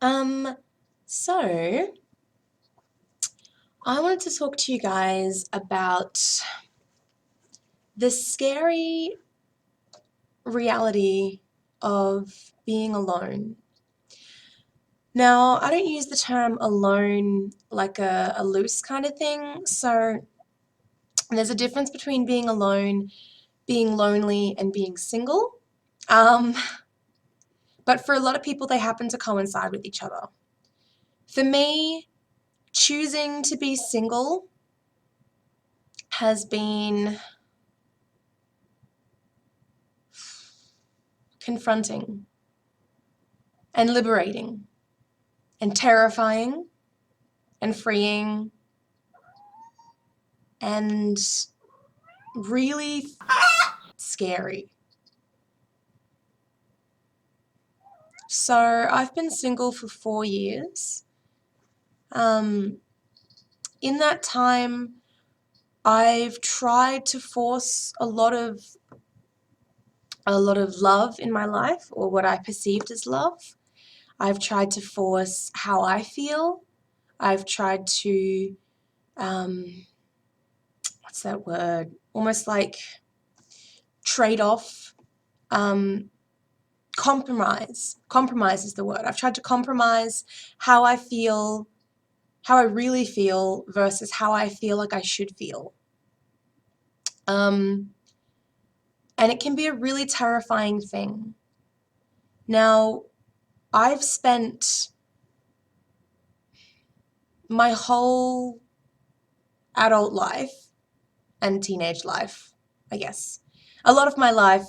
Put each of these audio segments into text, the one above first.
Um, so I wanted to talk to you guys about the scary reality of being alone. Now, I don't use the term alone like a loose kind of thing. So there's a difference between being alone, being lonely, and being single. Um, but for a lot of people, they happen to coincide with each other. For me, choosing to be single has been confronting and liberating and terrifying and freeing and really scary. So I've been single for 4 years. Um, in that time, I've tried to force a lot of love in my life, or what I perceived as love. I've tried to force how I feel. I've tried to, what's that word? Almost like trade off, um, compromise. Compromise is the word. I've tried to compromise how I feel, how I really feel versus how I feel like I should feel. Um, and it can be a really terrifying thing. Now, I've spent my whole adult life and teenage life, I guess, a lot of my life,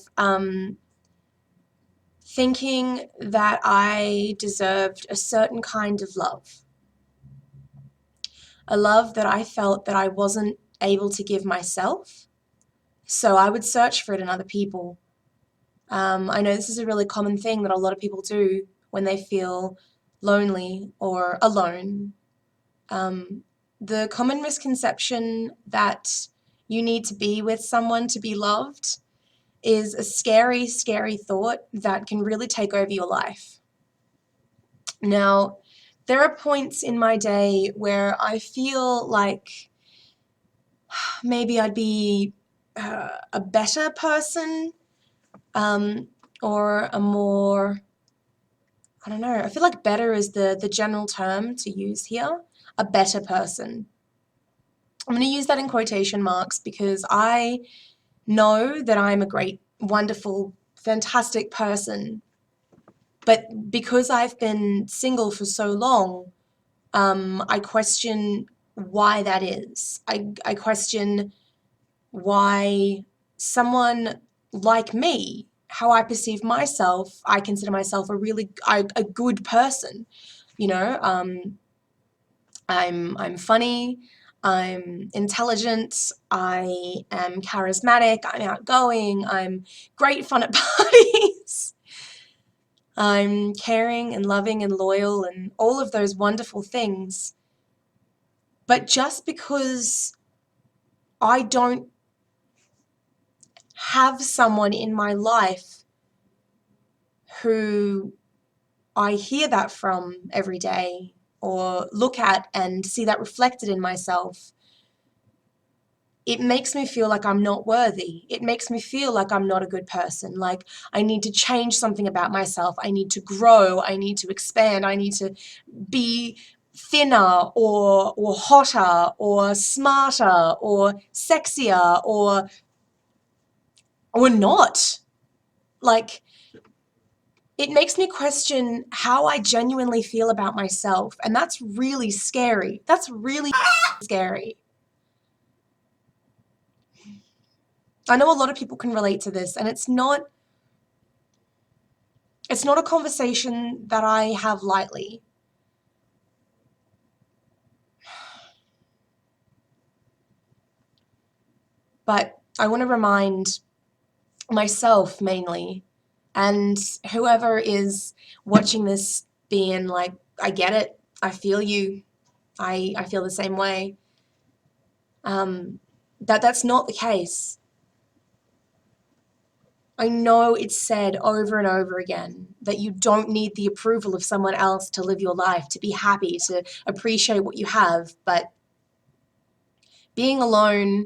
thinking that I deserved a certain kind of love, a love that I felt that I wasn't able to give myself. So I would search for it in other people. I know this is a really common thing that a lot of people do when they feel lonely or alone. Um, the common misconception that you need to be with someone to be loved is a scary, scary thought that can really take over your life. Now, there are points in my day where I feel like maybe I'd be a better person, um, or a more, I don't know, I feel like better is the general term to use here, a better person. I'm going to use that in quotation marks because I know that I'm a great, wonderful, fantastic person. But because I've been single for so long, I question why that is. I question why someone like me, how I perceive myself, I consider myself a good person. You know, I'm funny, I'm intelligent, I am charismatic, I'm outgoing, I'm great fun at parties. I'm caring and loving and loyal and all of those wonderful things. But just because I don't have someone in my life who I hear that from every day or look at and see that reflected in myself, it makes me feel like I'm not worthy. It makes me feel like I'm not a good person. Like I need to change something about myself. I need to grow. I need to expand. I need to be thinner or hotter or smarter or sexier or not. Like it makes me question how I genuinely feel about myself, and that's really scary. That's really scary. I know a lot of people can relate to this, and it's not a conversation that I have lightly. But I want to remind myself mainly, and whoever is watching this being like, I get it, I feel you, I feel the same way, that's not the case. I know it's said over and over again that you don't need the approval of someone else to live your life, to be happy, to appreciate what you have, but being alone,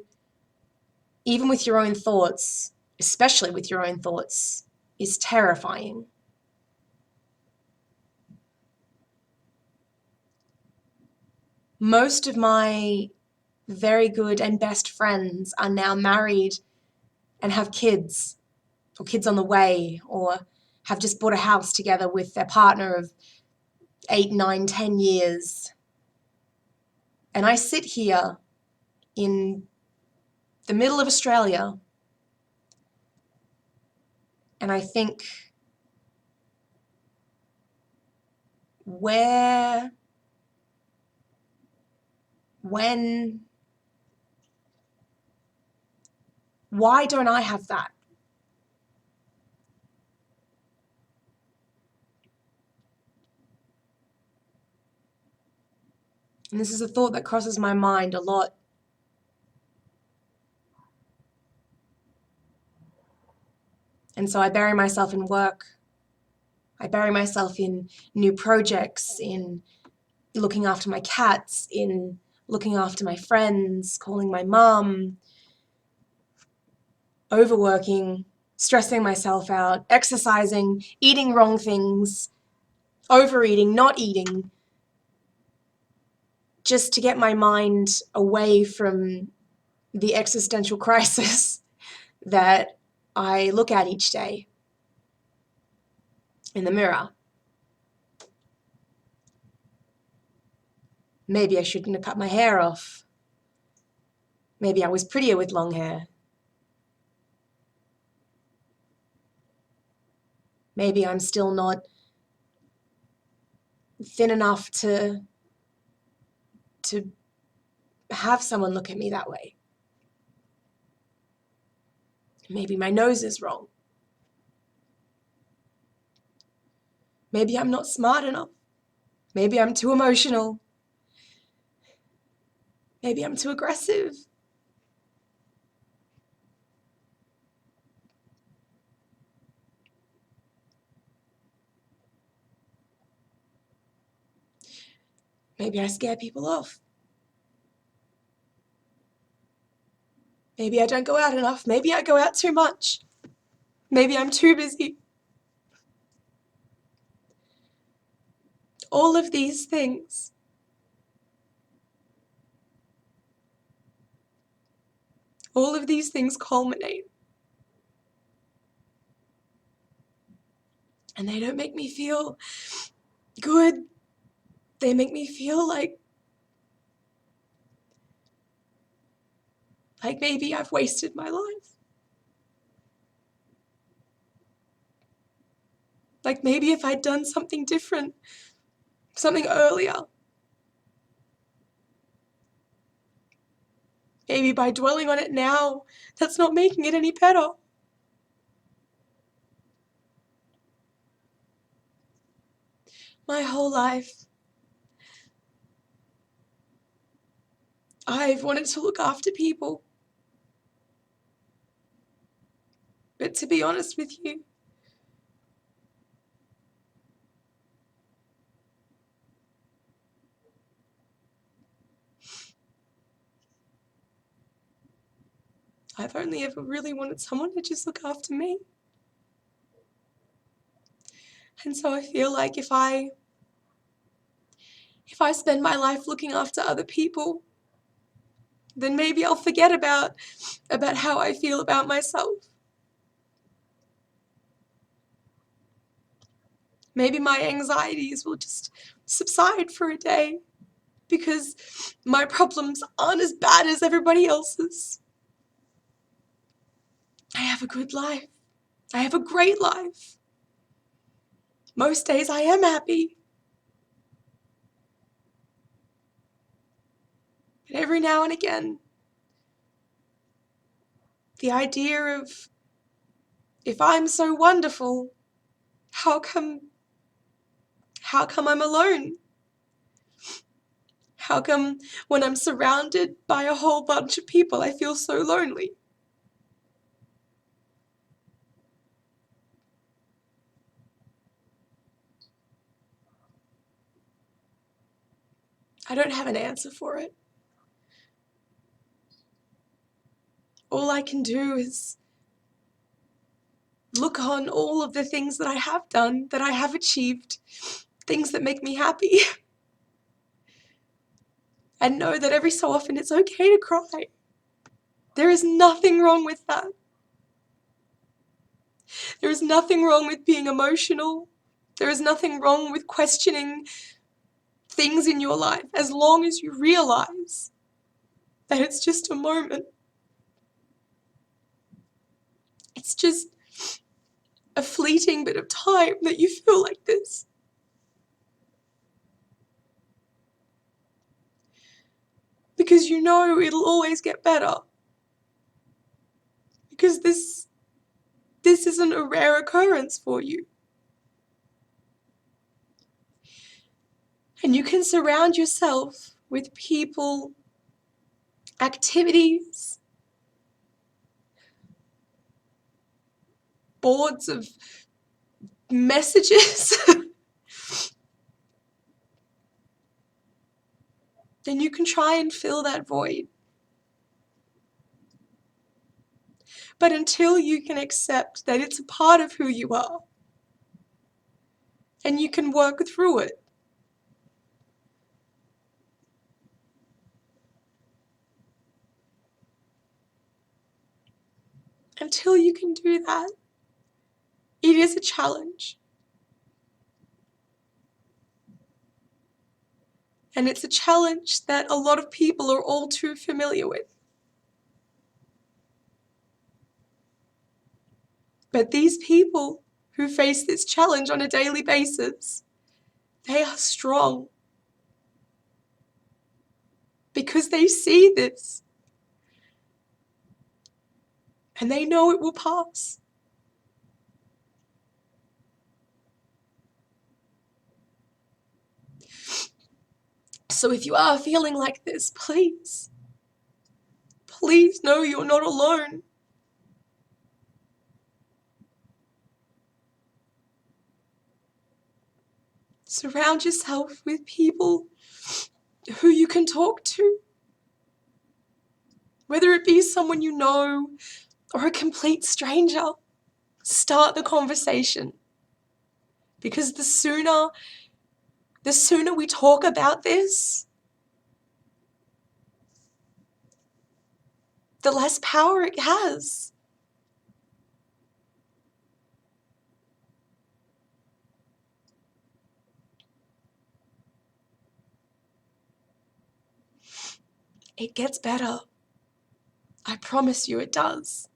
even with your own thoughts, especially with your own thoughts, is terrifying. Most of my very good and best friends are now married and have kids, or kids on the way, or have just bought a house together with their partner of 8, 9, 10 years. And I sit here in the middle of Australia and I think, where, when, why don't I have that? And this is a thought that crosses my mind a lot. And so I bury myself in work. I bury myself in new projects, in looking after my cats, in looking after my friends, calling my mum, overworking, stressing myself out, exercising, eating wrong things, overeating, not eating, just to get my mind away from the existential crisis that I look at each day in the mirror. Maybe I shouldn't have cut my hair off. Maybe I was prettier with long hair. Maybe I'm still not thin enough to have someone look at me that way. Maybe my nose is wrong. Maybe I'm not smart enough. Maybe I'm too emotional. Maybe I'm too aggressive. Maybe I scare people off. Maybe I don't go out enough. Maybe I go out too much. Maybe I'm too busy. All of these things culminate. And they don't make me feel good. They make me feel like maybe I've wasted my life. Like maybe if I'd done something different, something earlier. Maybe by dwelling on it now, that's not making it any better. My whole life, I've wanted to look after people. But to be honest with you, I've only ever really wanted someone to just look after me. And so I feel like if I spend my life looking after other people, then maybe I'll forget about how I feel about myself. Maybe my anxieties will just subside for a day because my problems aren't as bad as everybody else's. I have a good life. I have a great life. Most days I am happy. But every now and again, the idea of, if I'm so wonderful, how come I'm alone? How come when I'm surrounded by a whole bunch of people, I feel so lonely? I don't have an answer for it. All I can do is look on all of the things that I have done, that I have achieved, things that make me happy, and know that every so often it's okay to cry. There is nothing wrong with that. There is nothing wrong with being emotional. There is nothing wrong with questioning things in your life, as long as you realize that it's just a moment. It's just a fleeting bit of time that you feel like this. Because you know it'll always get better. Because this isn't a rare occurrence for you. And you can surround yourself with people, activities, boards of messages. Then you can try and fill that void. But until you can accept that it's a part of who you are, and you can work through it, until you can do that, it is a challenge. And it's a challenge that a lot of people are all too familiar with. But these people who face this challenge on a daily basis, they are strong. Because they see this. And they know it will pass. So if you are feeling like this, please know you're not alone. Surround yourself with people who you can talk to. Whether it be someone you know or a complete stranger, start the conversation. Because the sooner we talk about this, the less power it has. It gets better. I promise you it does.